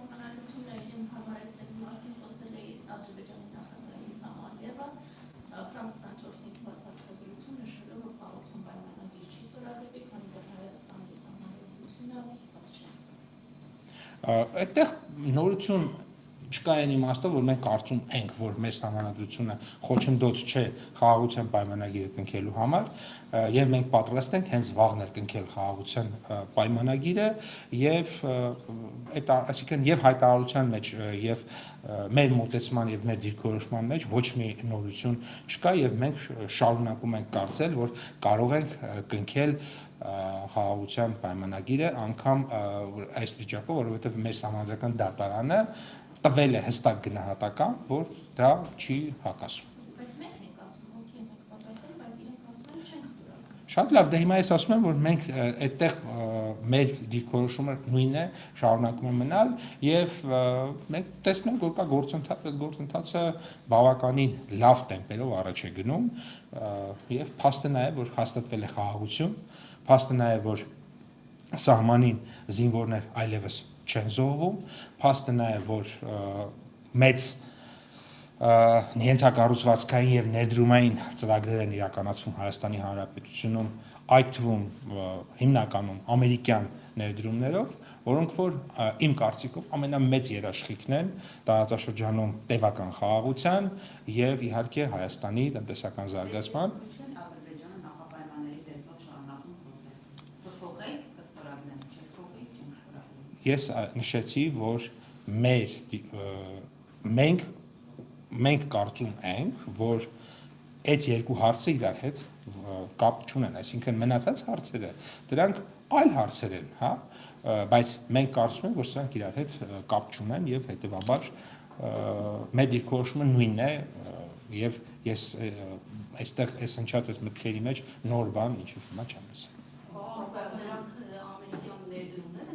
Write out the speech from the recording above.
Սահմանադրությունները իմ համարեցնելու մասին խոսել էի Ադրբեջանի նախագահի Ալիևը, Ֆրանս 24-ին բացարձազրույցում նշելով, որ խաղաղության պայմանագիրը չի ստորագրվի, քանի որ Հայաստանի սահմանադրությունը բաց չէ։ Այդտեղ նորություն չկա այն իմաստով, որ մենք կարծում ենք, որ մեր սահմանադրությունը խոչընդոտ չէ խաղաղության պայմանագիրը կնքելու համար, եւ մենք պատրաստ ենք հենց վաղն կնքել խաղաղության պայմանագիրը եւ այդ այսինքն եւ հայտարարության մեջ եւ մեր մոտեցման եւ մեր դիրքորոշման մեջ ոչ մի նորություն չկա եւ մենք շարունակում ենք կարծել, որ կարող ենք կնքել խաղաղության պայմանագիրը անգամ այս վիճակով, որովհետեւ մեր սահմանադրական դատարանը տվել է հստակ գնահատական, որ դա չի հակասում։ Բայց մենք ենք ասում, օքեյ, մենք պատրաստ ենք, բայց իրենք ասում են չենք ստորագրել։ Շատ լավ, դե հիմա ես ասում եմ, որ մենք այդտեղ մեր դիրքորոշումը նույնն է, շարունակում է մնալ եւ մենք տեսնում ենք, որ կա գործընթաց, այդ գործընթացը բավականին լավ տեմպերով առաջ է գնում եւ փաստը նա է, որ հաստատվել է խաղաղություն, փաստը նա է, որ սահմանին զինվորներ այլևս չեն զոհվում, փաստը նա է, որ մեծ ենթակառուցվածքային եւ ներդրումային ծրագրեր են իրականացվում Հայաստանի Հանրապետությունում, այդ թվում հիմնականում ամերիկյան ներդրումներով, որոնք որ իմ կարծիքով ամենամեծ երաշխիքն են տարածաշրջանում տևական խաղաղության եւ իհարկե Հայաստանի տնտեսական զարգացման։ Ես նշեցի, որ մենք կարծում ենք, որ այդ երկու հարցը իրար հետ կապ չունեն, այսինքն մնացած հարցերը, դրանք այլ հարցեր են, հա, բայց մենք կարծում ենք, որ սրանք իրար հետ կապ չունեն եւ հետեւաբար մեր դիրքորոշումը նույնն է եւ ես այստեղ այս հնչած մտքերի մեջ նոր բան ինչ-որ հիմա չեմ լսել։ Նրանք ամերիկյան ներդրումներ են